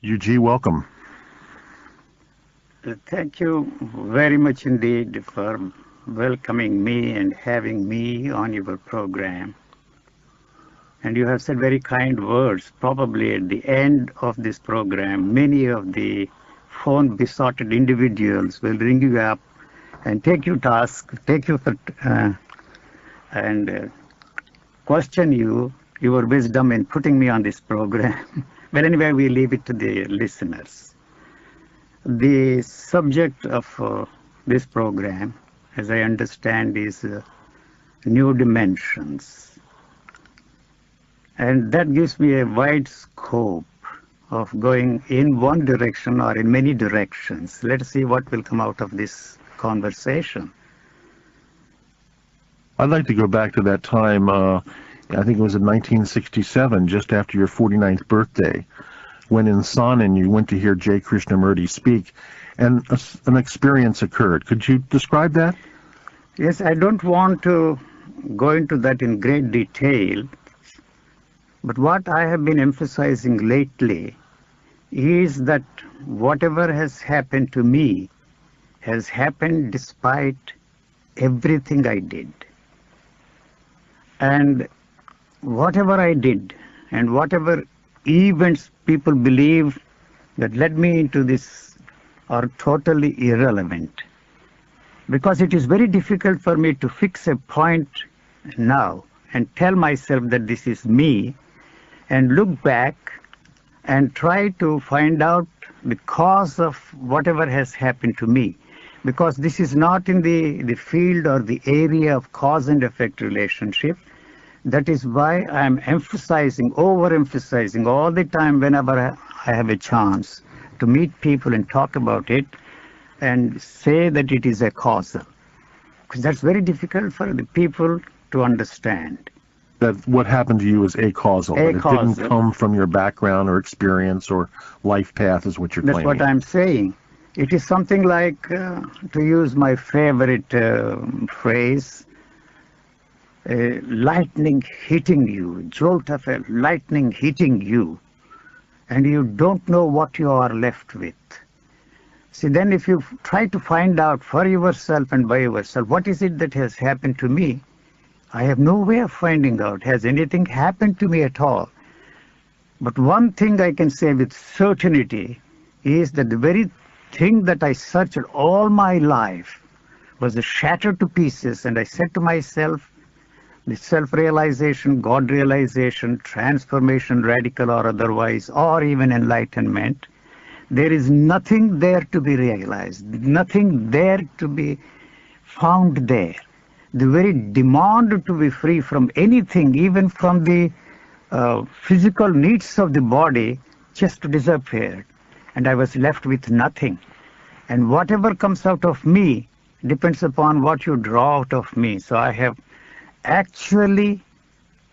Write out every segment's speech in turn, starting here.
UG, welcome. Thank you very much indeed for welcoming me and having me on your program. And you have said very kind words. Probably at the end of this program, many of the phone besotted individuals will ring you up and take you task, take you for, and question you, your wisdom in putting me on this program. But anyway, we leave it to the listeners. The subject of this program, as I understand, is new dimensions. And that gives me a wide scope of going in one direction or in many directions. Let's see what will come out of this conversation. I'd like to go back to that time, I think it was in 1967, just after your 49th birthday, when in Sanan you went to hear J. Krishnamurti speak, and an experience occurred. Could you describe that? Yes, I don't want to go into that in great detail, but what I have been emphasizing lately is that whatever has happened to me has happened despite everything I did. And whatever I did and whatever events people believe that led me into this are totally irrelevant. Because it is very difficult for me to fix a point now and tell myself that this is me and look back and try to find out the cause of whatever has happened to me. Because this is not in the field or the area of cause and effect relationship. That is why I am emphasizing, overemphasizing all the time whenever I have a chance to meet people and talk about it and say that it is a causal. Because that's very difficult for the people to understand. That what happened to you is acausal. It didn't come from your background or experience or life path is what you're claiming. That's what I'm saying. It is something like, to use my favorite phrase, lightning hitting you, jolt of a lightning hitting you, and you don't know what you are left with. See, then if you try to find out for yourself and by yourself, what is it that has happened to me? I have no way of finding out. Has anything happened to me at all? But one thing I can say with certainty is that the very thing that I searched all my life was shattered to pieces, and I said to myself, the self-realization, God-realization, transformation, radical or otherwise, or even enlightenment, there is nothing there to be realized, nothing there to be found there. The very demand to be free from anything, even from the physical needs of the body, just disappeared. And I was left with nothing. And whatever comes out of me depends upon what you draw out of me. So I have actually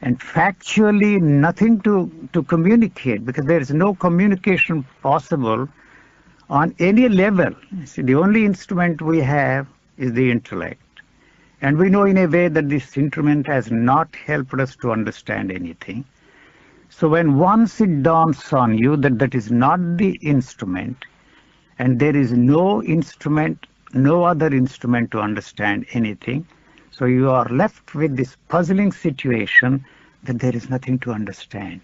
and factually nothing to communicate, because there is no communication possible on any level. See, the only instrument we have is the intellect. And we know in a way that this instrument has not helped us to understand anything. So when once it dawns on you that that is not the instrument, and there is no instrument, no other instrument to understand anything, so you are left with this puzzling situation that there is nothing to understand.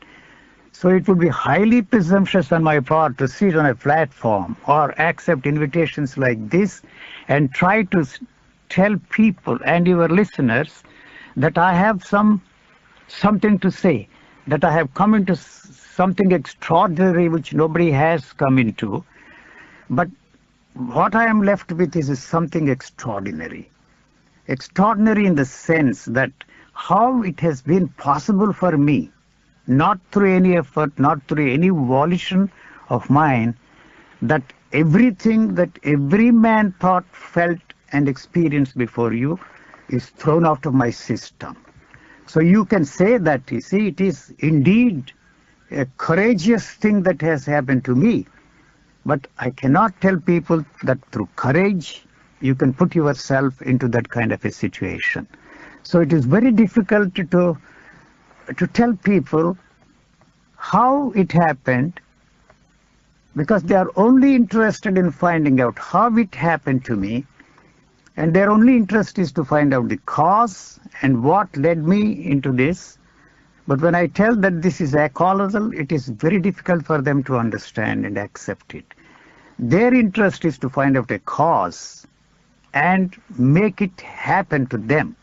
So it would be highly presumptuous on my part to sit on a platform or accept invitations like this and try to tell people and your listeners that I have something to say, that I have come into something extraordinary which nobody has come into. But what I am left with is something extraordinary. Extraordinary in the sense that how it has been possible for me, not through any effort, not through any volition of mine, that everything that every man thought, felt, and experienced before you is thrown out of my system. So you can say that, you see, it is indeed a courageous thing that has happened to me. But I cannot tell people that through courage you can put yourself into that kind of a situation. So it is very difficult to tell people how it happened because they are only interested in finding out how it happened to me, and their only interest is to find out the cause and what led me into this. But when I tell that this is acausal, it is very difficult for them to understand and accept it. Their interest is to find out a cause and make it happen to them.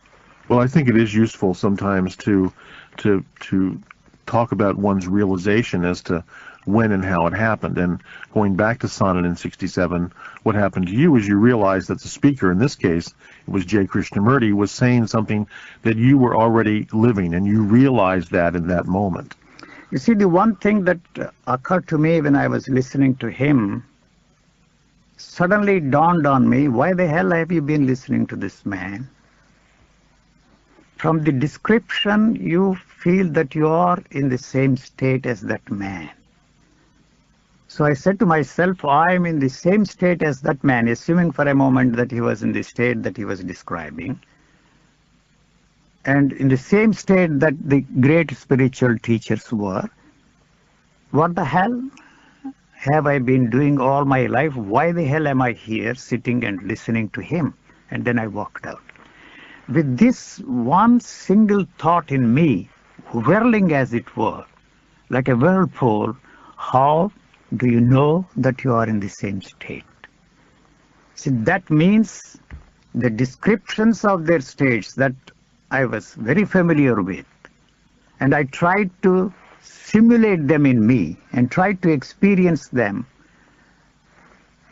Well, I think it is useful sometimes to talk about one's realization as to when and how it happened. And going back to Sonnet in 67, what happened to you is you realized that the speaker, in this case, it was J. Krishnamurti, was saying something that you were already living, and you realized that in that moment. You see, the one thing that occurred to me when I was listening to him, suddenly dawned on me, why the hell have you been listening to this man? From the description, you feel that you are in the same state as that man. So I said to myself, I am in the same state as that man, assuming for a moment that he was in the state that he was describing, and in the same state that the great spiritual teachers were. What the hell have I been doing all my life? Why the hell am I here sitting and listening to him? And then I walked out. With this one single thought in me, whirling as it were, like a whirlpool, how do you know that you are in the same state? See, that means the descriptions of their states that I was very familiar with, and I tried to simulate them in me and tried to experience them,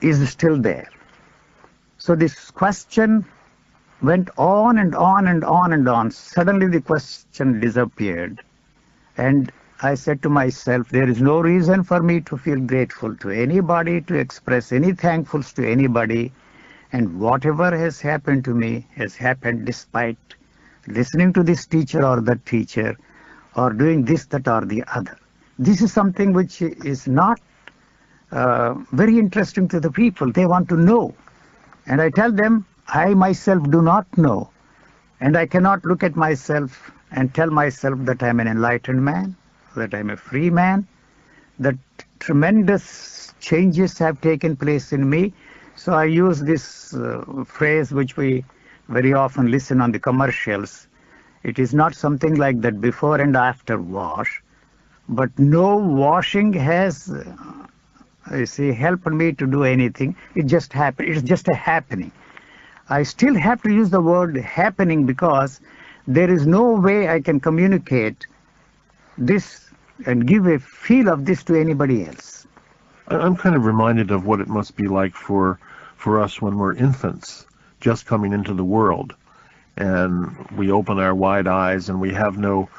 is still there. So this question went on and on and on and on. Suddenly the question disappeared, and I said to myself, there is no reason for me to feel grateful to anybody, to express any thankfuls to anybody, and whatever has happened to me has happened despite listening to this teacher or that teacher, or doing this, that, or the other. This is something which is not very interesting to the people. They want to know. And I tell them, I myself do not know. And I cannot look at myself and tell myself that I'm an enlightened man, that I'm a free man, that tremendous changes have taken place in me. So I use this phrase which we very often listen on the commercials. It is not something like that before and after wash, but no washing has, helped me to do anything. It just happened. It's just a happening. I still have to use the word happening because there is no way I can communicate this and give a feel of this to anybody else. I'm kind of reminded of what it must be like for us when we're infants, just coming into the world, and we open our wide eyes and we have no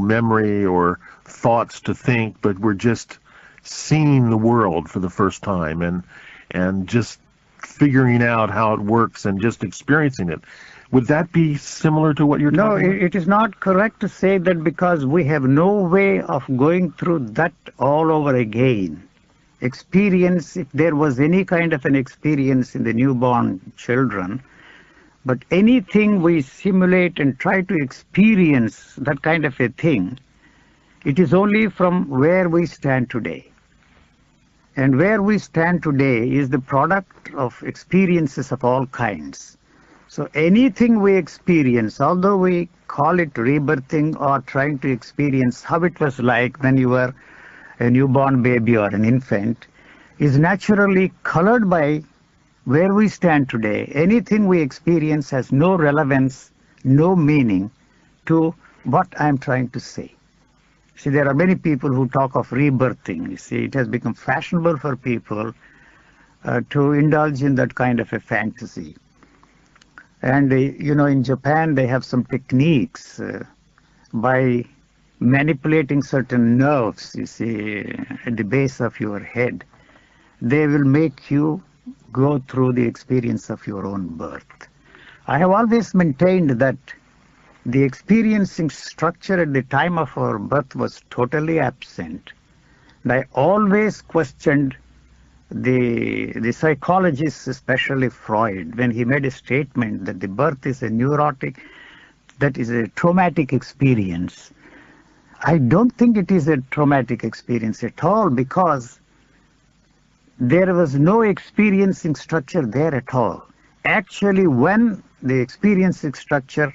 memory or thoughts to think, but we're just seeing the world for the first time and just figuring out how it works and just experiencing it. Would that be similar to what you're talking about? No, it is not correct to say that because we have no way of going through that all over again. Experience, if there was any kind of an experience in the newborn children, but anything we simulate and try to experience that kind of a thing, it is only from where we stand today. And where we stand today is the product of experiences of all kinds. So anything we experience, although we call it rebirthing or trying to experience how it was like when you were a newborn baby or an infant, is naturally colored by where we stand today. Anything we experience has no relevance, no meaning to what I'm trying to say. See, there are many people who talk of rebirthing. You see, it has become fashionable for people to indulge in that kind of a fantasy. And, in Japan, they have some techniques by manipulating certain nerves, you see, at the base of your head. They will make you go through the experience of your own birth. I have always maintained that the experiencing structure at the time of our birth was totally absent. And I always questioned the psychologists, especially Freud, when he made a statement that the birth is a neurotic, that is a traumatic experience. I don't think it is a traumatic experience at all, because there was no experiencing structure there at all. Actually, when the experiencing structure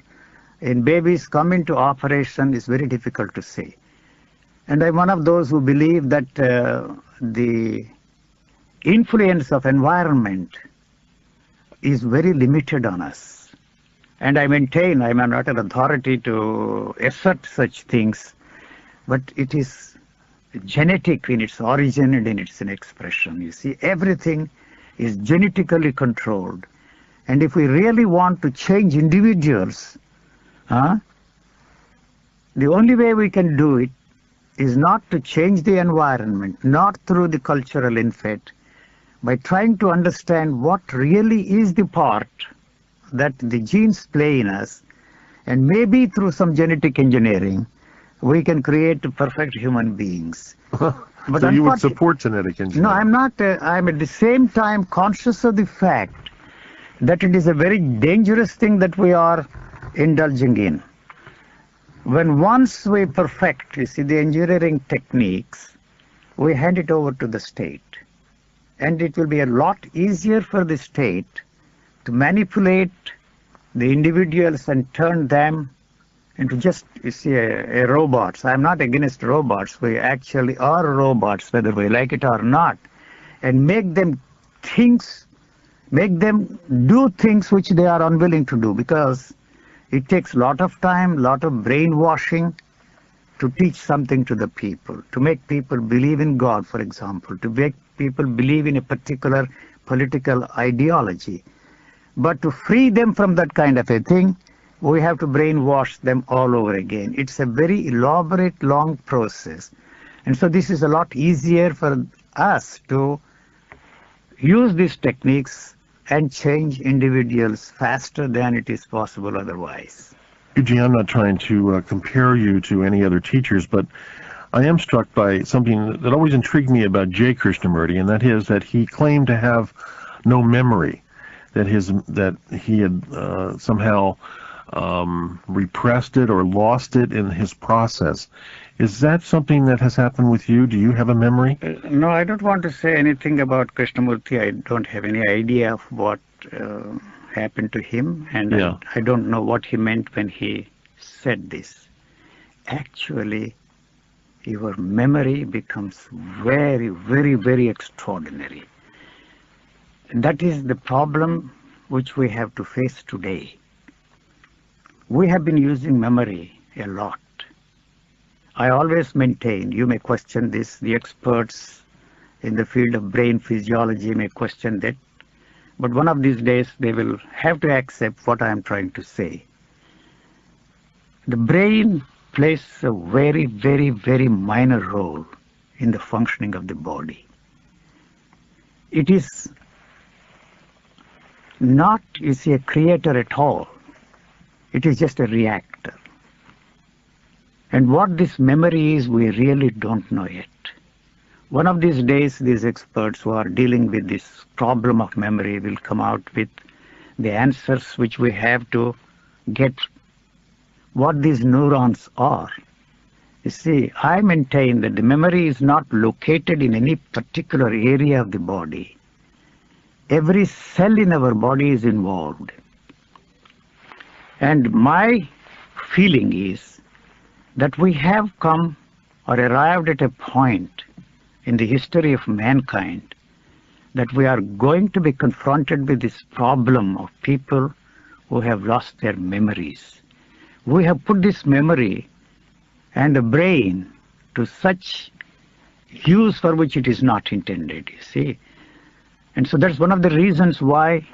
in babies come into operation is very difficult to say. And I'm one of those who believe that the influence of environment is very limited on us. And I maintain, I'm not an authority to assert such things, but it is genetic in its origin and in its expression. You see, everything is genetically controlled. And if we really want to change individuals, the only way we can do it is not to change the environment, not through the cultural input, by trying to understand what really is the part that the genes play in us, and maybe through some genetic engineering, we can create perfect human beings. But so you would support genetic engineering? No, I'm not. I'm at the same time conscious of the fact that it is a very dangerous thing that we are indulging in. When once we perfect, you see, the engineering techniques, we hand it over to the state. And it will be a lot easier for the state to manipulate the individuals and turn them into just, you see, a robots. I'm not against robots. We actually are robots, whether we like it or not. And make them do things which they are unwilling to do, because it takes a lot of time, lot of brainwashing to teach something to the people, to make people believe in God, for example, to make people believe in a particular political ideology. But to free them from that kind of a thing, we have to brainwash them all over again. It's a very elaborate, long process. And so this is a lot easier for us to use these techniques and change individuals faster than it is possible otherwise. Eugene, I'm not trying to compare you to any other teachers, but I am struck by something that always intrigued me about J. Krishnamurti, and that is that he claimed to have no memory, that he had somehow repressed it or lost it in his process. Is that something that has happened with you? Do you have a memory? No, I don't want to say anything about Krishnamurti. I don't have any idea of what happened to him, and yeah. I don't know what he meant when he said this. Actually, your memory becomes very, very, very extraordinary. That is the problem which we have to face today. We have been using memory a lot. I always maintain, you may question this, the experts in the field of brain physiology may question that, but one of these days they will have to accept what I am trying to say. The brain plays a very, very, very minor role in the functioning of the body. It is not, you see, a creator at all. It is just a reactor. And what this memory is, we really don't know yet. One of these days, these experts who are dealing with this problem of memory will come out with the answers which we have to get what these neurons are. You see, I maintain that the memory is not located in any particular area of the body. Every cell in our body is involved. And my feeling is that we have come or arrived at a point in the history of mankind that we are going to be confronted with this problem of people who have lost their memories. We have put this memory and the brain to such use for which it is not intended, you see. And so that's one of the reasons why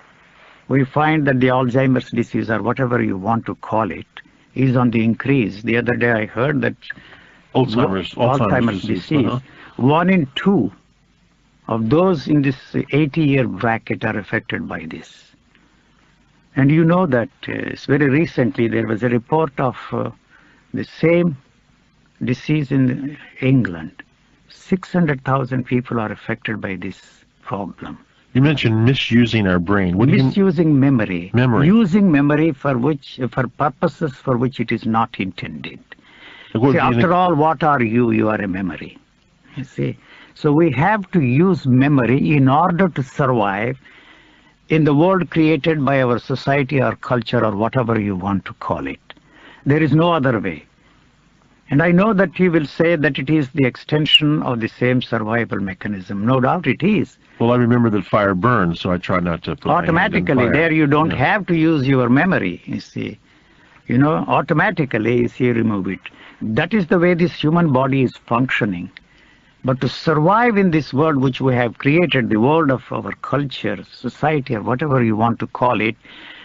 we find that the Alzheimer's disease, or whatever you want to call it, is on the increase. The other day I heard that Alzheimer's disease, 1 in 2 of those in this 80-year bracket are affected by this. And you know that very recently there was a report of the same disease in England. 600,000 people are affected by this problem. You mentioned misusing our brain. Misusing memory. Using memory for purposes for which it is not intended. See, after all, what are you? You are a memory. You see, so we have to use memory in order to survive in the world created by our society or culture or whatever you want to call it. There is no other way. And I know that you will say that it is the extension of the same survival mechanism. No doubt it is. Well, I remember that fire burns, so I try not to put my hand in Automatically, fire. there you don't have to use your memory, you see. You know, automatically, you see, remove it. That is the way this human body is functioning. But to survive in this world which we have created, the world of our culture, society, or whatever you want to call it,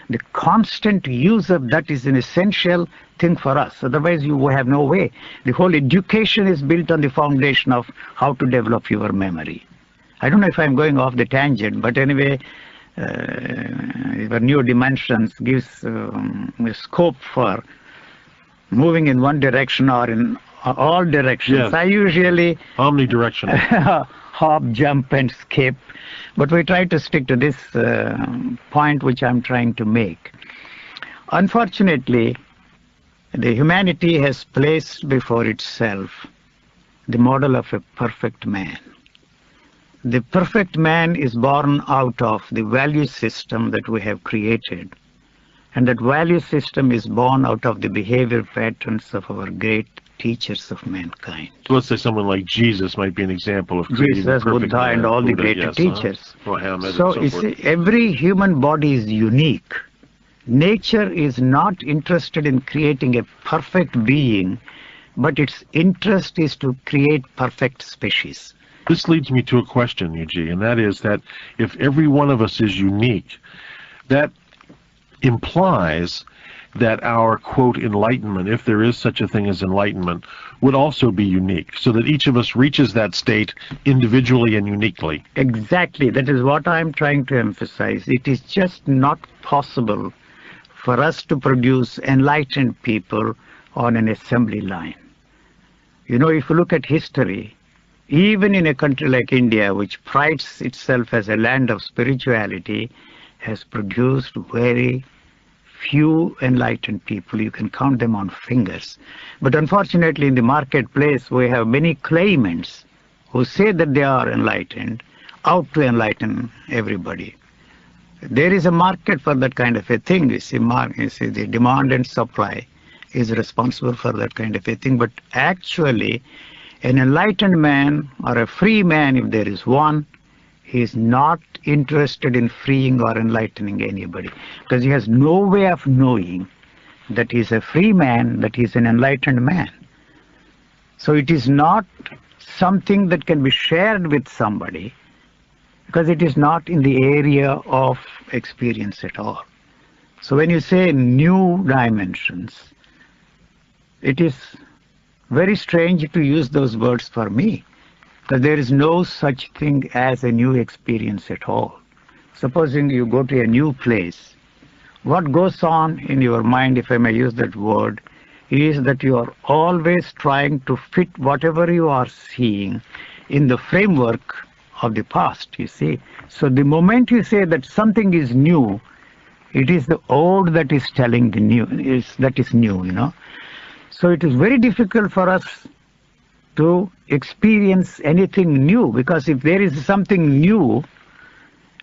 the constant use of that is an essential thing for us. Otherwise, you have no way. The whole education is built on the foundation of how to develop your memory. I don't know if I'm going off the tangent, but anyway, your new dimensions gives a scope for moving in one direction or in all directions. Yes. I usually omnidirectional. hop, jump, and skip, but we try to stick to this point which I'm trying to make. Unfortunately, the humanity has placed before itself the model of a perfect man. The perfect man is born out of the value system that we have created, and that value system is born out of the behavior patterns of our great teachers of mankind. So let's say someone like Jesus might be an example of creating Jesus, the perfect Buddha, man. and all the Buddha, great yes, teachers. Muhammad So, and you so see, forth. every human body is unique. Nature is not interested in creating a perfect being, but its interest is to create perfect species. This leads me to a question, Yuji, and that is that if every one of us is unique, that implies that our, quote, enlightenment, if there is such a thing as enlightenment, would also be unique, so that each of us reaches that state individually and uniquely. Exactly. That is what I'm trying to emphasize. It is just not possible for us to produce enlightened people on an assembly line. You know, if you look at history, even in a country like India, which prides itself as a land of spirituality, has produced very few enlightened people. You can count them on fingers. But unfortunately, in the marketplace, we have many claimants who say that they are enlightened, out to enlighten everybody. There is a market for that kind of a thing. You see, the demand and supply is responsible for that kind of a thing. But actually, an enlightened man or a free man, if there is one, he is not interested in freeing or enlightening anybody, because he has no way of knowing that he is a free man, that he is an enlightened man. So it is not something that can be shared with somebody, because it is not in the area of experience at all. So when you say new dimensions, it is very strange to use those words for me, because there is no such thing as a new experience at all. Supposing you go to a new place, what goes on in your mind, if I may use that word, is that you are always trying to fit whatever you are seeing in the framework of the past, you see. So the moment you say that something is new, it is the old that is telling the new, that is new, you know. So it is very difficult for us to experience anything new, because if there is something new,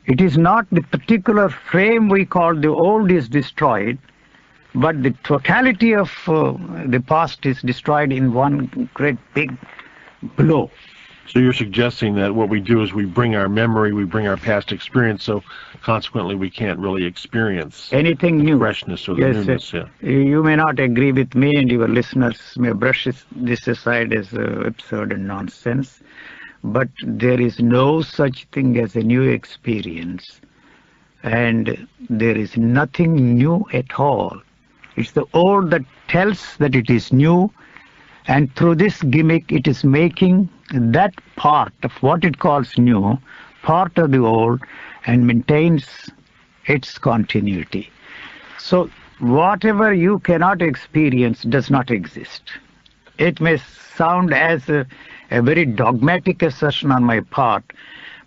it is not the particular frame we call the old is destroyed, but the totality of the past is destroyed in one great big blow. So you're suggesting that what we do is we bring our memory, we bring our past experience, so consequently we can't really experience anything new, freshness or the yes, newness. Yeah. You may not agree with me, and your listeners may brush this aside as absurd and nonsense, but there is no such thing as a new experience, and there is nothing new at all. It's the old that tells that it is new, and through this gimmick it is making that part of what it calls new part of the old and maintains its continuity. So whatever you cannot experience does not exist. It may sound as a very dogmatic assertion on my part,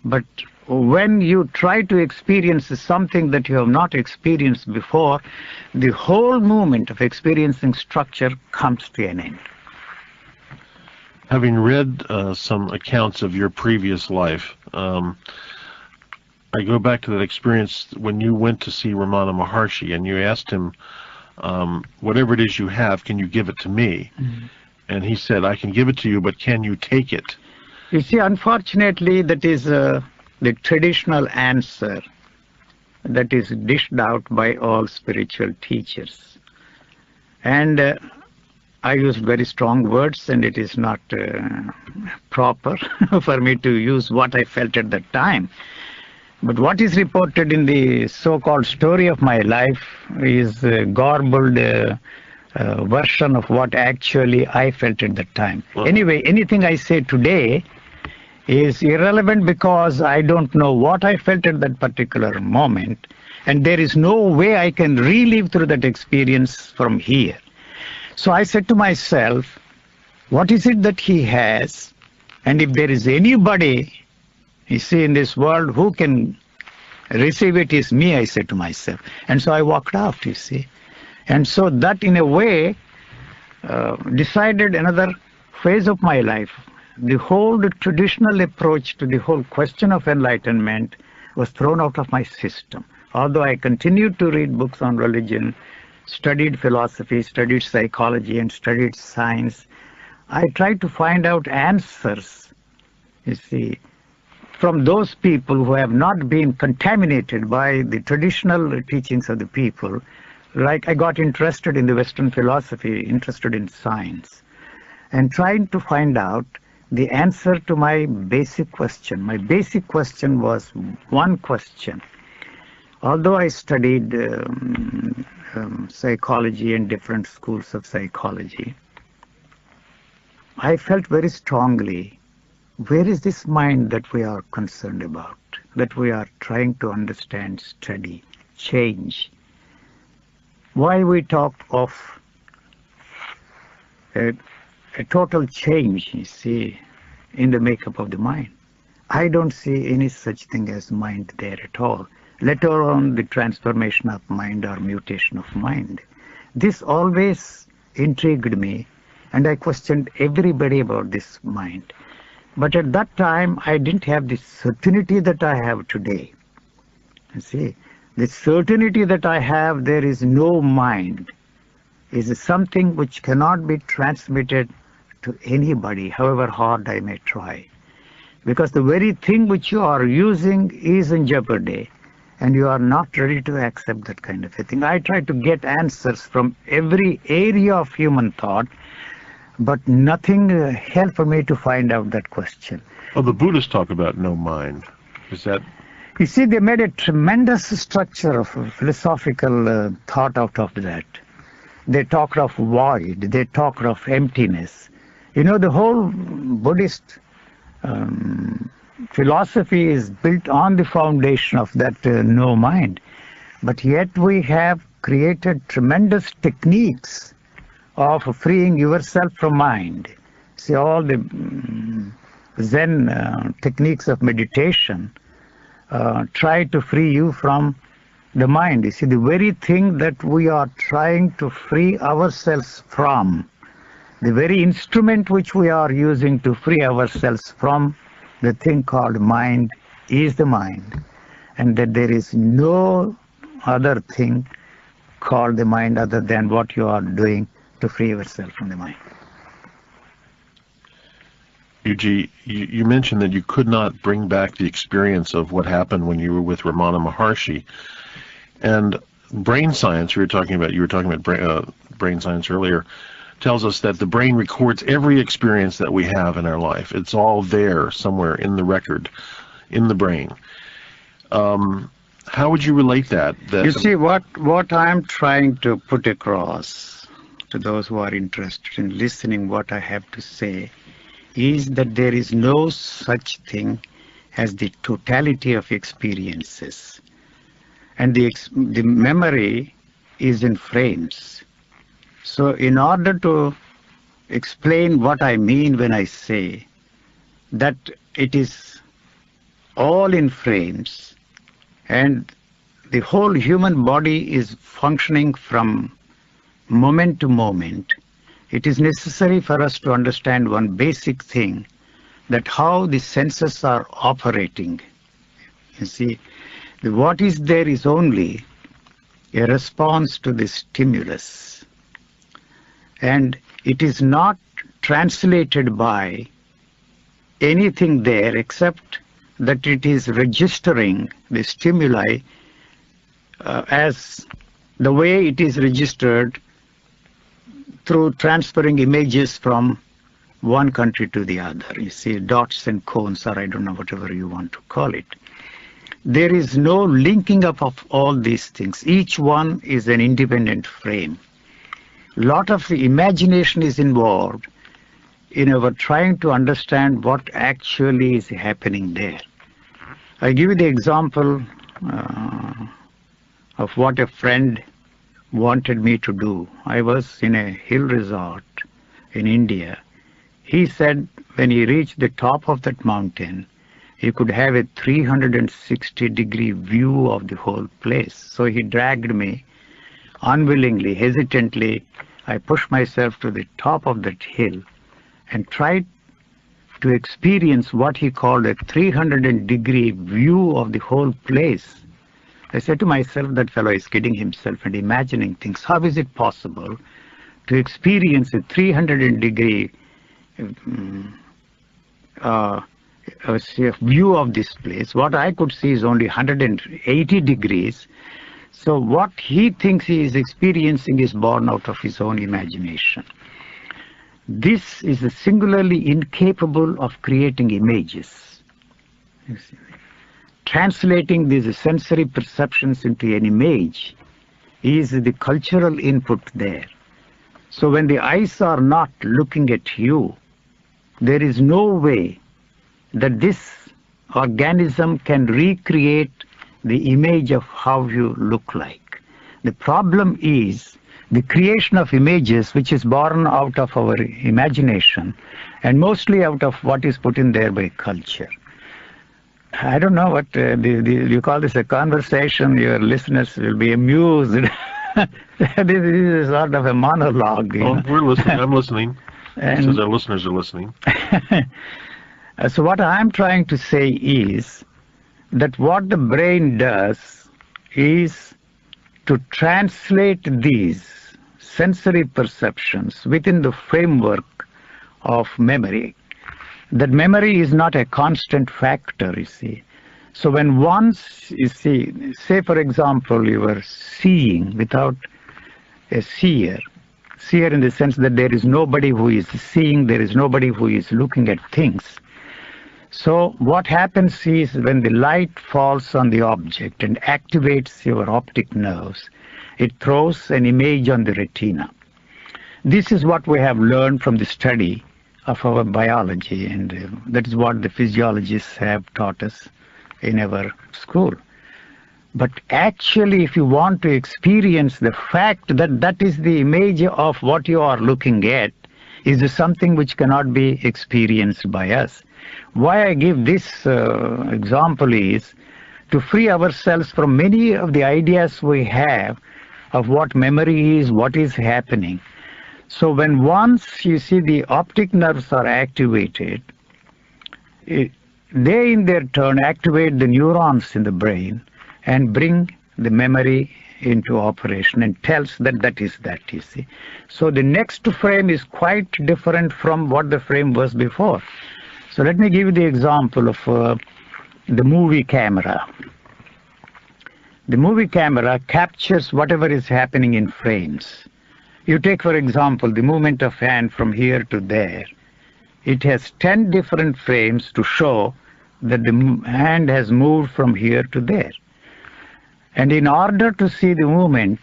but when you try to experience something that you have not experienced before, the whole movement of experiencing structure comes to an end. Having read some accounts of your previous life, I go back to that experience when you went to see Ramana Maharshi and you asked him, whatever it is you have, can you give it to me? Mm-hmm. And he said, I can give it to you, but can you take it? You see, unfortunately, that is the traditional answer that is dished out by all spiritual teachers. And I used very strong words, and it is not proper for me to use what I felt at that time. But what is reported in the so-called story of my life is a garbled version of what actually I felt at that time. Well, anyway, anything I say today is irrelevant because I don't know what I felt at that particular moment, and there is no way I can relive through that experience from here. So I said to myself, what is it that he has? And if there is anybody, you see, in this world who can receive it is me, I said to myself. And so I walked out, you see. And so that in a way decided another phase of my life. The whole traditional approach to the whole question of enlightenment was thrown out of my system. Although I continued to read books on religion, studied philosophy, studied psychology, and studied science, I tried to find out answers, you see, from those people who have not been contaminated by the traditional teachings of the people. Like I got interested in the Western philosophy, interested in science, and trying to find out the answer to my basic question. My basic question was one question. Although I studied psychology and different schools of psychology, I felt very strongly, where is this mind that we are concerned about, that we are trying to understand, study, change? Why we talk of a total change, you see, in the makeup of the mind? I don't see any such thing as mind there at all, let alone the transformation of mind or mutation of mind. This always intrigued me, and I questioned everybody about this mind. But at that time, I didn't have the certainty that I have today. You see, the certainty that I have, there is no mind, is something which cannot be transmitted to anybody, however hard I may try. Because the very thing which you are using is in jeopardy, and you are not ready to accept that kind of a thing. I try to get answers from every area of human thought, but nothing helped me to find out that question. Oh, the Buddhists talk about no mind. Is that... You see, they made a tremendous structure of philosophical thought out of that. They talked of void, they talked of emptiness. You know, the whole Buddhist philosophy is built on the foundation of that no mind. But yet we have created tremendous techniques of freeing yourself from mind. See, all the Zen techniques of meditation try to free you from the mind. You see, the very thing that we are trying to free ourselves from, the very instrument which we are using to free ourselves from the thing called mind is the mind, and that there is no other thing called the mind other than what you are doing to free yourself from the mind. Yuji, you mentioned that you could not bring back the experience of what happened when you were with Ramana Maharshi. And brain science, you were talking about brain science earlier, tells us that the brain records every experience that we have in our life. It's all there somewhere in the record, in the brain. How would you relate that? You see, what I'm trying to put across to those who are interested in listening what I have to say is that there is no such thing as the totality of experiences. And the memory is in frames. So in order to explain what I mean when I say that it is all in frames and the whole human body is functioning from moment to moment, it is necessary for us to understand one basic thing, that how the senses are operating. You see, what is there is only a response to the stimulus. And it is not translated by anything there except that it is registering the stimuli as the way it is registered through transferring images from one country to the other. You see, dots and cones, or I don't know, whatever you want to call it. There is no linking up of all these things. Each one is an independent frame. A lot of the imagination is involved in our trying to understand what actually is happening there. I give you the example of what a friend wanted me to do. I was in a hill resort in India. He said when he reached the top of that mountain, he could have a 360-degree view of the whole place. So he dragged me unwillingly, hesitantly. I pushed myself to the top of that hill and tried to experience what he called a 300-degree view of the whole place. I said to myself, that fellow is kidding himself and imagining things. How is it possible to experience a 300-degree view of this place? What I could see is only 180 degrees. So what he thinks he is experiencing is born out of his own imagination. This is singularly incapable of creating images. Translating these sensory perceptions into an image is the cultural input there. So when the eyes are not looking at you, there is no way that this organism can recreate the image of how you look like. The problem is the creation of images, which is born out of our imagination and mostly out of what is put in there by culture. I don't know what you call this a conversation. Your listeners will be amused. This is sort of a monologue. We're listening. I'm listening. And says our listeners are listening. So what I'm trying to say is that what the brain does is to translate these sensory perceptions within the framework of memory. That memory is not a constant factor, you see. So when once, you see, say for example, you are seeing without a seer in the sense that there is nobody who is seeing, there is nobody who is looking at things. So what happens is when the light falls on the object and activates your optic nerves, it throws an image on the retina. This is what we have learned from the study of our biology, and that is what the physiologists have taught us in our school. But actually, if you want to experience the fact that that is the image of what you are looking at, is something which cannot be experienced by us. Why I give this example is to free ourselves from many of the ideas we have of what memory is, what is happening. So when once you see the optic nerves are activated, they in their turn activate the neurons in the brain and bring the memory into operation and tells that that is that, you see. So the next frame is quite different from what the frame was before. So let me give you the example of the movie camera. The movie camera captures whatever is happening in frames. You take, for example, the movement of hand from here to there. It has 10 different frames to show that the hand has moved from here to there. And in order to see the movement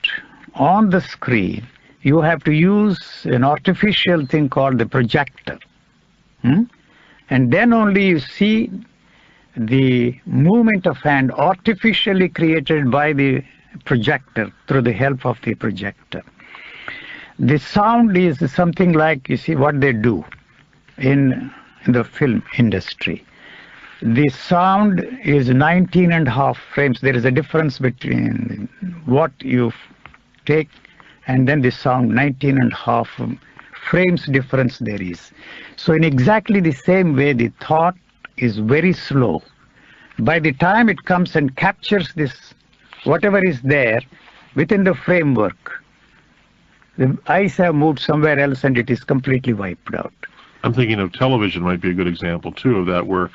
on the screen, you have to use an artificial thing called the projector. And then only you see the movement of hand artificially created by the projector through the help of the projector. The sound is something like, you see, what they do in the film industry. The sound is 19.5 frames. There is a difference between what you take and then the sound, 19.5 frames difference there is. So in exactly the same way, the thought is very slow. By the time it comes and captures this, whatever is there within the framework, the eyes have moved somewhere else and it is completely wiped out. I'm thinking of television might be a good example, too, of that, where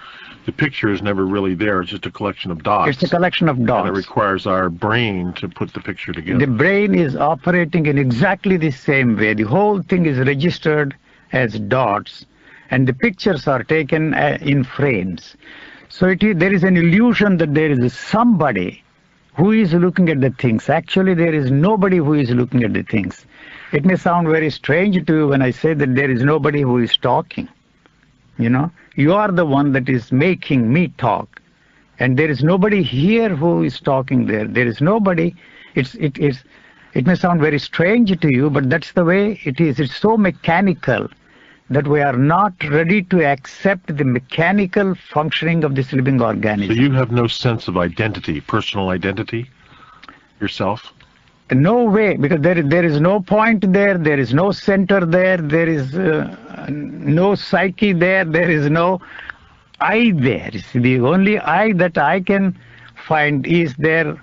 the picture is never really there. It's just a collection of dots. It's a collection of dots. And it requires our brain to put the picture together. The brain is operating in exactly the same way. The whole thing is registered as dots, and the pictures are taken in frames. So there is an illusion that there is somebody who is looking at the things. Actually, there is nobody who is looking at the things. It may sound very strange to you when I say that there is nobody who is talking. You know, you are the one that is making me talk. And there is nobody here who is talking there. There is nobody. It may sound very strange to you, but that's the way it is. It's so mechanical that we are not ready to accept the mechanical functioning of this living organism. So you have no sense of identity, personal identity, yourself? No way, because there is no point there, there is no center there, there is no psyche there, there is no I there. The only I that I can find is their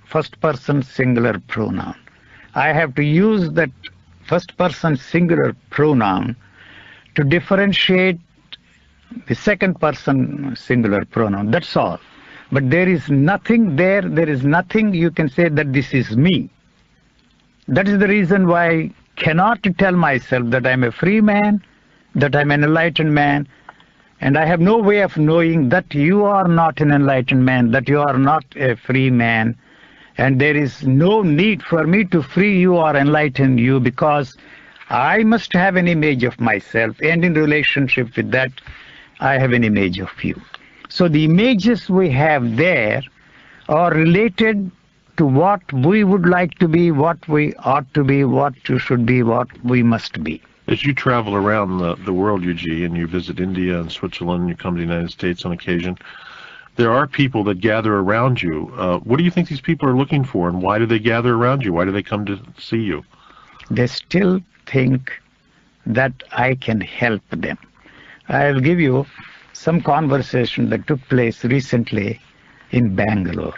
first person singular pronoun. I have to use that first person singular pronoun to differentiate the second person singular pronoun. That's all. But there is nothing there, there is nothing you can say that this is me. That is the reason why I cannot tell myself that I'm a free man, that I'm an enlightened man, and I have no way of knowing that you are not an enlightened man, that you are not a free man, and there is no need for me to free you or enlighten you, because I must have an image of myself, and in relationship with that, I have an image of you. So the images we have there are related to what we would like to be, what we ought to be, what you should be, what we must be. As you travel around the world, Yuji, and you visit India and Switzerland, you come to the United States on occasion, there are people that gather around you. What do you think these people are looking for, and why do they gather around you? Why do they come to see you? They still think that I can help them. I'll give you some conversation that took place recently in Bangalore.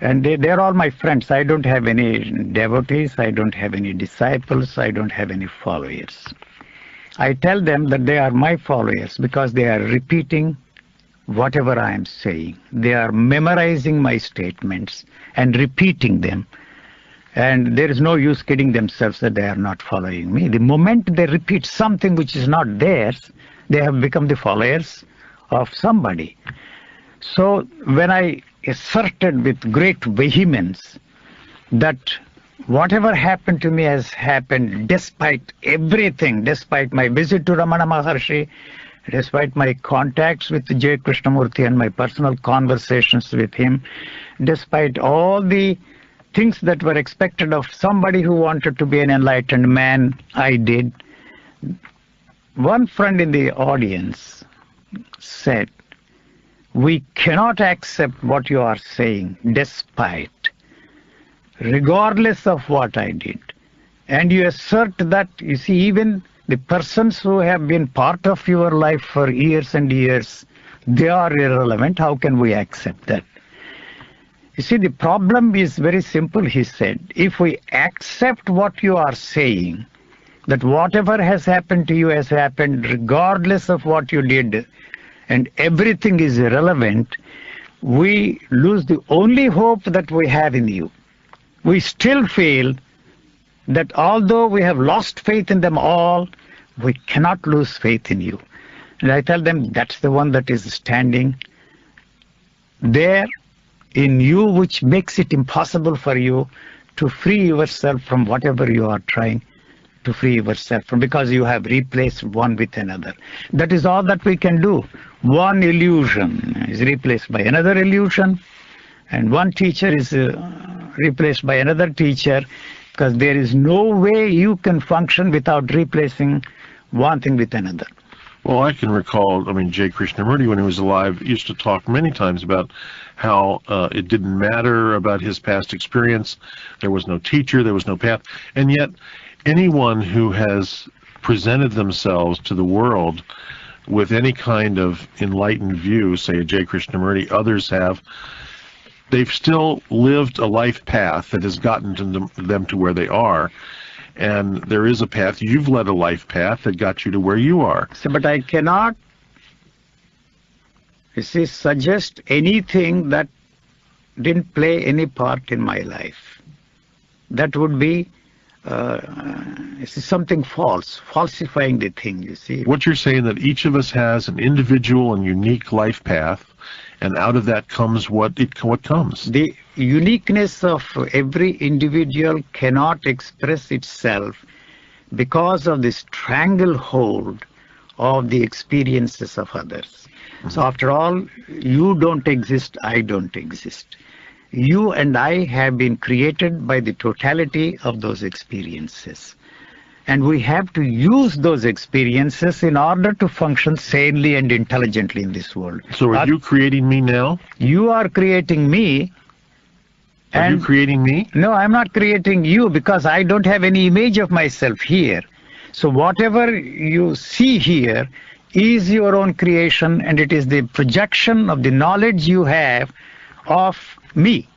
And they're all my friends. I don't have any devotees, I don't have any disciples, I don't have any followers. I tell them that they are my followers because they are repeating whatever I am saying. They are memorizing my statements and repeating them. And there is no use kidding themselves that they are not following me. The moment they repeat something which is not theirs, they have become the followers of somebody. So when I asserted with great vehemence that whatever happened to me has happened despite everything, despite my visit to Ramana Maharshi, despite my contacts with J. Krishnamurti and my personal conversations with him, despite all the things that were expected of somebody who wanted to be an enlightened man, I did. One friend in the audience said, "We cannot accept what you are saying despite, regardless of what I did." And you assert that, you see, even the persons who have been part of your life for years and years, they are irrelevant. How can we accept that? You see, the problem is very simple, he said. If we accept what you are saying, that whatever has happened to you has happened regardless of what you did, and everything is irrelevant, we lose the only hope that we have in you. We still feel that although we have lost faith in them all, we cannot lose faith in you. And I tell them that's the one that is standing there in you, which makes it impossible for you to free yourself from whatever you are trying to free yourself from, because you have replaced one with another. That is all that we can do. One illusion is replaced by another illusion, and one teacher is replaced by another teacher, because there is no way you can function without replacing one thing with another. Well, I can recall, J. Krishnamurti, when he was alive, used to talk many times about how it didn't matter about his past experience. There was no teacher, there was no path. And yet, anyone who has presented themselves to the world with any kind of enlightened view, say J. Krishnamurti, others have, they've still lived a life path that has gotten them to where they are. And there is a path. You've led a life path that got you to where you are. So, but I cannot, you see, suggest anything that didn't play any part in my life. That would be something false, falsifying the thing, you see. What you're saying, that each of us has an individual and unique life path, and out of that comes what comes. The uniqueness of every individual cannot express itself because of the stranglehold of the experiences of others. Mm-hmm. So after all, you don't exist, I don't exist. You and I have been created by the totality of those experiences. And we have to use those experiences in order to function sanely and intelligently in this world. So are you creating me now? You are creating me. Are you creating me? No, I'm not creating you, because I don't have any image of myself here. So whatever you see here is your own creation, and it is the projection of the knowledge you have of me.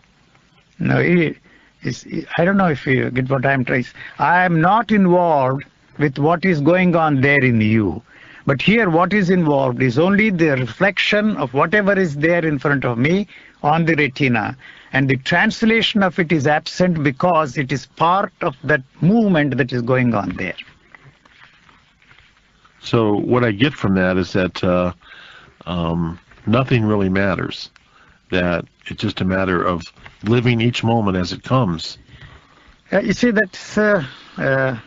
Now, I don't know if you get what I'm trying to say. I am not involved with what is going on there in you. But here what is involved is only the reflection of whatever is there in front of me on the retina. And the translation of it is absent because it is part of that movement that is going on there. So what I get from that is that nothing really matters. That it's just a matter of living each moment as it comes. You see, that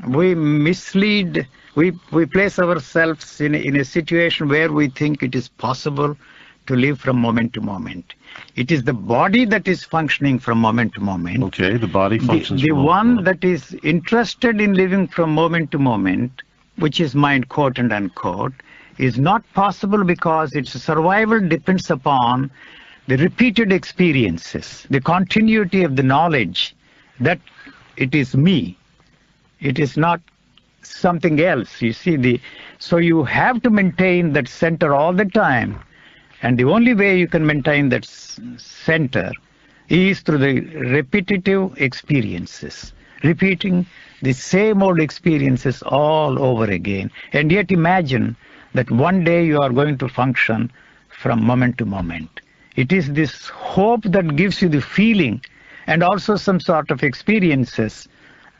we mislead, we place ourselves in a situation where we think it is possible to live from moment to moment. It is the body that is functioning from moment to moment. Okay, the body functions the from one that is interested in living from moment to moment, which is mind, quote and unquote, is not possible because its survival depends upon the repeated experiences, the continuity of the knowledge that it is me. It is not something else. You see, so you have to maintain that center all the time. And the only way you can maintain that center is through the repetitive experiences, repeating the same old experiences all over again. And yet imagine that one day you are going to function from moment to moment. It is this hope that gives you the feeling and also some sort of experiences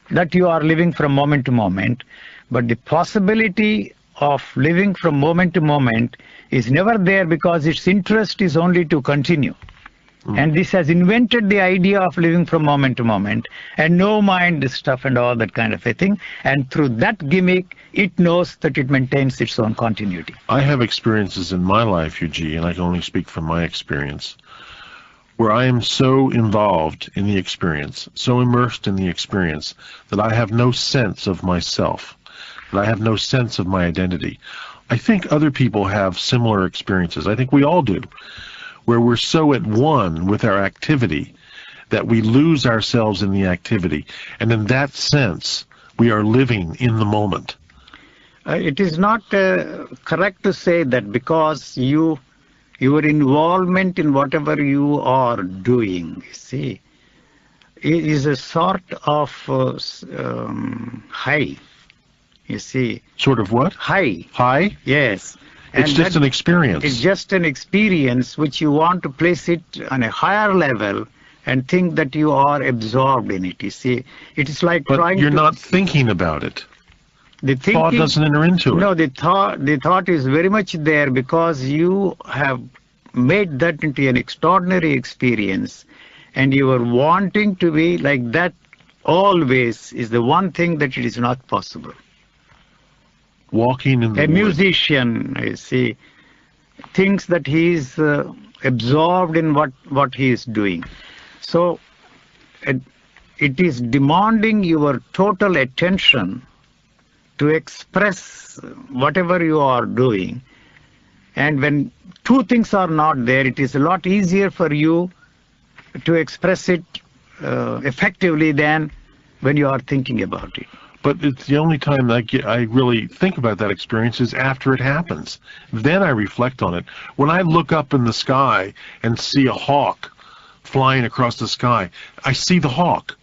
that you are living from moment to moment. But the possibility of living from moment to moment is never there because its interest is only to continue. And this has invented the idea of living from moment to moment and no mind stuff and all that kind of a thing. And through that gimmick, it knows that it maintains its own continuity. I have experiences in my life, Eugene, and I can only speak from my experience, where I am so involved in the experience, so immersed in the experience, that I have no sense of myself, that I have no sense of my identity. I think other people have similar experiences. I think we all do, where we're so at one with our activity that we lose ourselves in the activity. And in that sense, we are living in the moment. It is not correct to say that because your involvement in whatever you are doing, see, is a sort of high, you see. Sort of what? High. High? Yes. It's just an experience. It's just an experience which you want to place it on a higher level and think that you are absorbed in it. You see, it is like but you're not thinking about it. The thinking, thought doesn't enter into it. No, the thought is very much there because you have made that into an extraordinary experience, and you are wanting to be like that always is the one thing that it is not possible. Walking in the A musician, you see, thinks that he is absorbed in what he is doing. So it is demanding your total attention to express whatever you are doing. And when two things are not there, it is a lot easier for you to express it effectively than when you are thinking about it. but it's the only time I really think about that experience is after it happens. Then I reflect on it. When I look up in the sky and see a hawk flying across the sky, I see the hawk.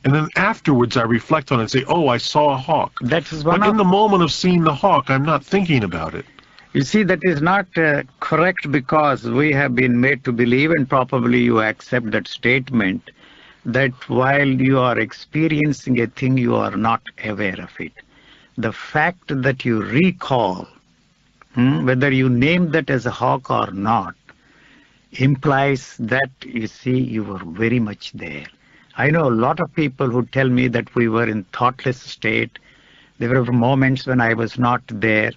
And then afterwards I reflect on it and say, oh, I saw a hawk. That is But in the moment of seeing the hawk, I'm not thinking about it. You see, that is not correct, because we have been made to believe, and probably you accept that statement, that while you are experiencing a thing, you are not aware of it. The fact that you recall, whether you name that as a hawk or not, implies that, you see, you were very much there. I know a lot of people who tell me that we were in thoughtless state. There were moments when I was not there.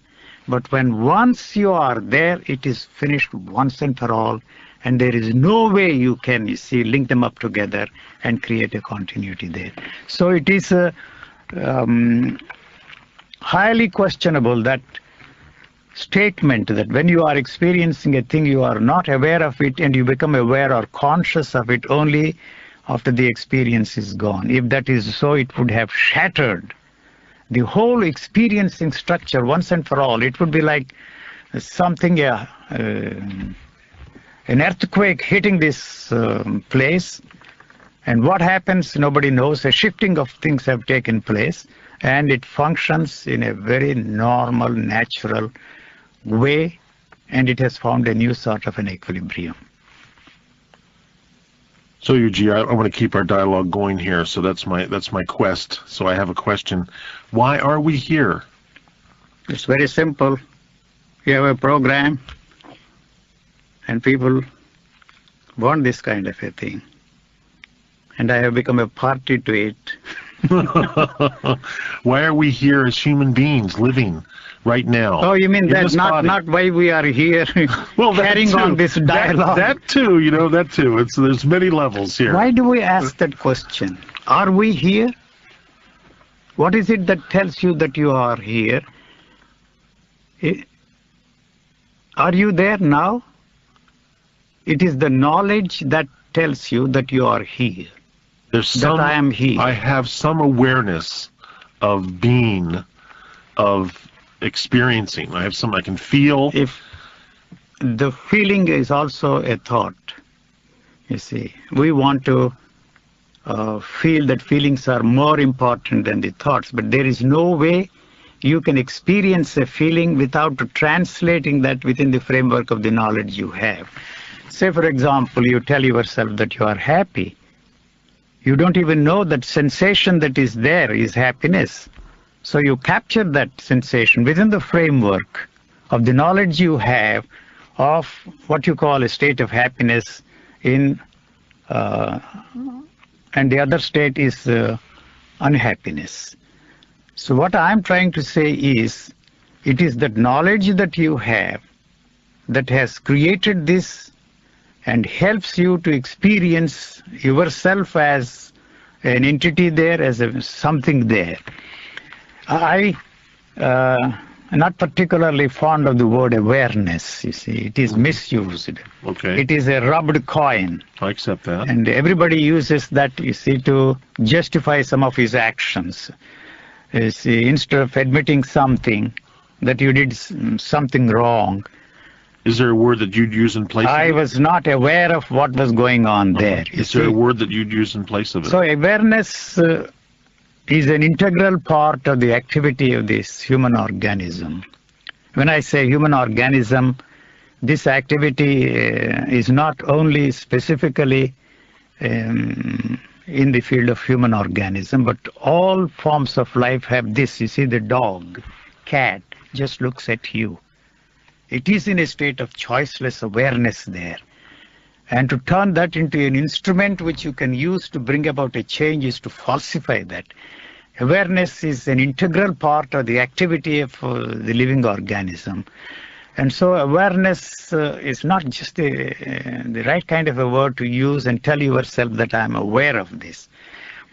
But when once you are there, it is finished once and for all, and there is no way you can, you see, link them up together and create a continuity there. So it is highly questionable, that statement that when you are experiencing a thing, you are not aware of it, and you become aware or conscious of it only after the experience is gone. If that is so, it would have shattered the whole experiencing structure once and for all. It would be like something, an earthquake hitting this place, and what happens, nobody knows. A shifting of things have taken place, and it functions in a very normal, natural way, and it has found a new sort of an equilibrium. So, Yuji, I want to keep our dialogue going here, so that's my quest. So I have a question. Why are we here? It's very simple. You have a program, and people want this kind of a thing. And I have become a party to it. Why are we here as human beings living right now? Oh, you mean that, not why we are here well, carrying on this dialogue? That too, that too. There's many levels here. Why do we ask that question? Are we here? What is it that tells you that you are here? Are you there now? It is the knowledge that tells you that you are here. That I am here. I have some awareness of being, of experiencing. I can feel. If the feeling is also a thought, you see, we want to feel that feelings are more important than the thoughts, but there is no way you can experience a feeling without translating that within the framework of the knowledge you have. Say, for example, you tell yourself that you are happy. You don't even know that sensation that is there is happiness. So you capture that sensation within the framework of the knowledge you have of what you call a state of happiness and the other state is unhappiness. So what I'm trying to say is, it is that knowledge that you have that has created this and helps you to experience yourself as an entity there, as something there. I am not particularly fond of the word awareness, you see. It is misused. Okay. It is a rubbed coin. I accept that. And everybody uses that, you see, to justify some of his actions. You see, instead of admitting something, that you did something wrong. Is there a word that you'd use in place of it? I was not aware of what was going on there. Is there a word that you'd use in place of it? So awareness is an integral part of the activity of this human organism. When I say human organism, this activity is not only specifically in the field of human organism, but all forms of life have this. You see, the dog, cat, just looks at you. It is in a state of choiceless awareness there. And to turn that into an instrument which you can use to bring about a change is to falsify that. Awareness is an integral part of the activity of the living organism. And so awareness is not just the right kind of a word to use and tell yourself that I'm aware of this.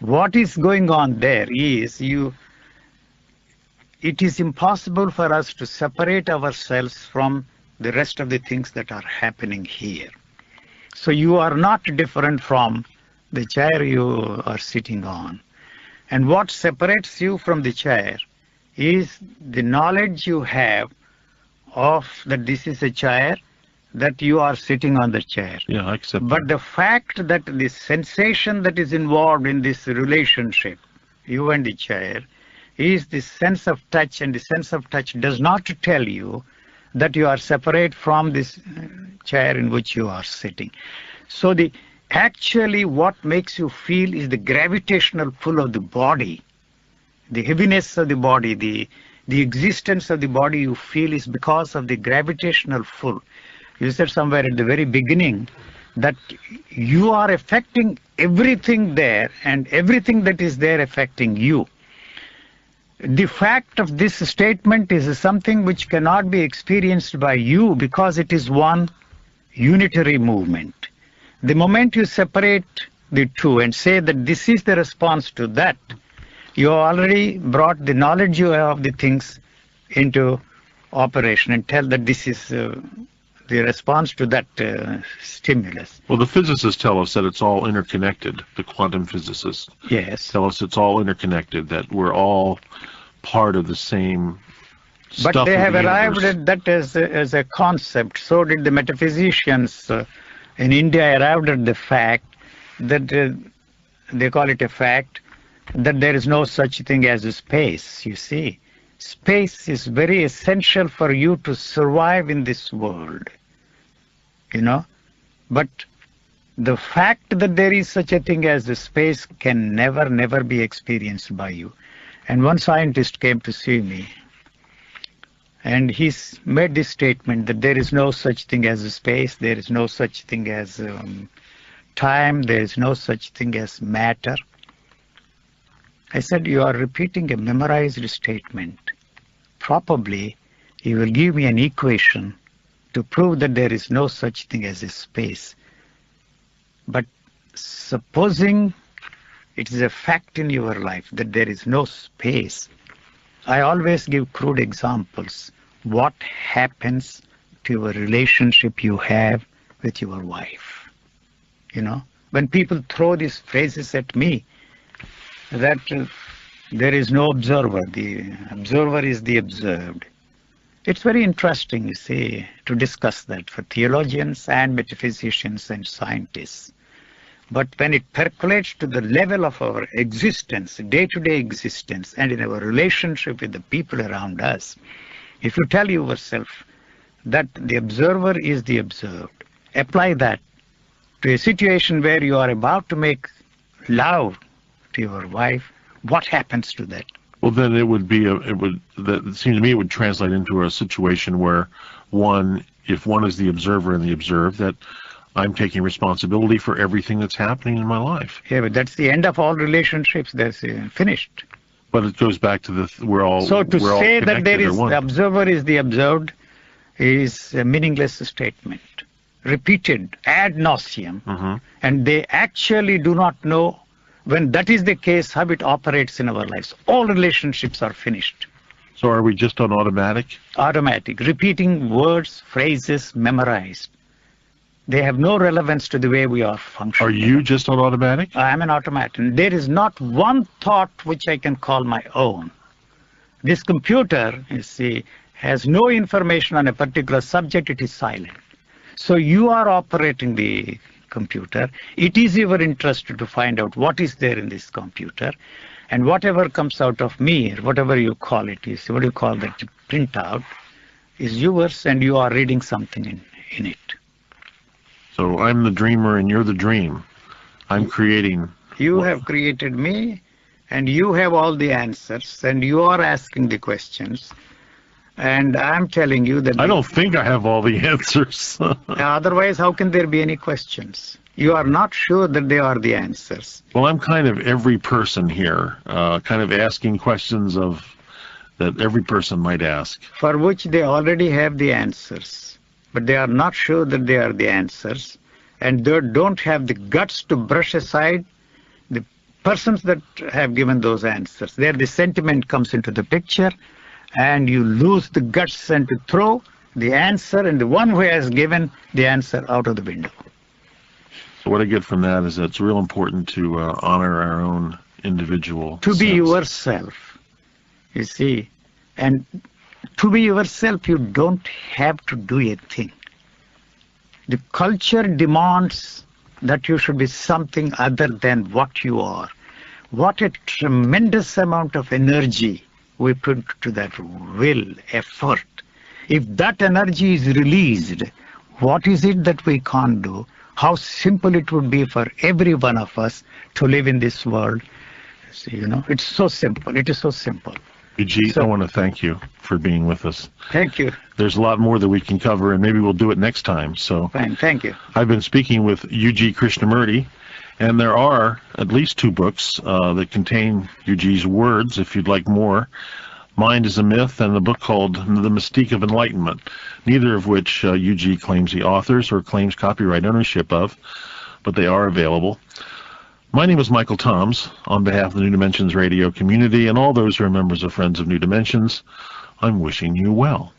What is going on there is it is impossible for us to separate ourselves from the rest of the things that are happening here. So you are not different from the chair you are sitting on. And what separates you from the chair is the knowledge you have of that this is a chair, that you are sitting on the chair. Yeah, I accept But that. the fact that the sensation that is involved in this relationship, you and the chair, is the sense of touch, and the sense of touch does not tell you that you are separate from this chair in which you are sitting. So actually what makes you feel is the gravitational pull of the body, the heaviness of the body, the existence of the body you feel is because of the gravitational pull. You said somewhere at the very beginning that you are affecting everything there, and everything that is there affecting you. The fact of this statement is something which cannot be experienced by you because it is one unitary movement. The moment you separate the two and say that this is the response to that, you already brought the knowledge you have of the things into operation and tell that this is the response to that stimulus. Well, the physicists tell us that it's all interconnected. The quantum physicists tell us it's all interconnected, that we're all part of the same stuff. But they have the arrived universe. at that as a concept. So did the metaphysicians in India arrived at the fact that they call it a fact that there is no such thing as a space, you see. Space is very essential for you to survive in this world, you know. But the fact that there is such a thing as a space can never be experienced by you. And one scientist came to see me, and he's made this statement that there is no such thing as a space, there is no such thing as time, there is no such thing as matter. I said, you are repeating a memorized statement. Probably you will give me an equation to prove that there is no such thing as a space. But supposing it is a fact in your life that there is no space, I always give crude examples. What happens to your relationship you have with your wife? You know, when people throw these phrases at me, that there is no observer, the observer is the observed. It's very interesting, you see, to discuss that for theologians and metaphysicians and scientists. But when it percolates to the level of our existence, day-to-day existence, and in our relationship with the people around us, if you tell yourself that the observer is the observed, apply that to a situation where you are about to make love to your wife, what happens to that? Well, then it seems to me it would translate into a situation where if one is the observer and the observed, that I'm taking responsibility for everything that's happening in my life. Yeah, but that's the end of all relationships. That's finished. But it goes back to we're all say that there is the observer is the observed is a meaningless statement, repeated ad nauseum, and they actually do not know. When that is the case, how it operates in our lives. All relationships are finished. So are we just on automatic? Automatic, repeating words, phrases, memorized. They have no relevance to the way we are functioning. Are you just on automatic? I am an automaton. There is not one thought which I can call my own. This computer, you see, has no information on a particular subject. It is silent. So you are operating the computer. It is your interest to find out what is there in this computer, and whatever comes out of me, or whatever you call it, is what you call that printout, is yours, and you are reading something in it. So I'm the dreamer and you're the dream. I'm creating. You have created me, and you have all the answers, and you are asking the questions. And I'm telling you that... I don't think I have all the answers. Otherwise, how can there be any questions? You are not sure that they are the answers. Well, I'm kind of every person here, kind of asking questions that every person might ask. For which they already have the answers, but they are not sure that they are the answers, and they don't have the guts to brush aside the persons that have given those answers. There the sentiment comes into the picture, and you lose the guts and to throw the answer and the one who has given the answer out of the window. So what I get from that is that it's real important to honor our own individual To be sense. yourself, you see. And to be yourself, you don't have to do a thing. The culture demands that you should be something other than what you are. What a tremendous amount of energy we put to that will, effort. If that energy is released, what is it that we can't do? How simple it would be for every one of us to live in this world. See, it's so simple. It is so simple. Eugene, I want to thank you for being with us. Thank you. There's a lot more that we can cover, and maybe we'll do it next time. So, Fine, thank you. I've been speaking with Eugene Krishnamurti, and there are at least 2 books that contain Eugene's words, if you'd like more. Mind is a Myth, and a book called The Mystique of Enlightenment, neither of which Eugene claims the authors or claims copyright ownership of, but they are available. My name is Michael Toms. On behalf of the New Dimensions radio community and all those who are members of Friends of New Dimensions, I'm wishing you well.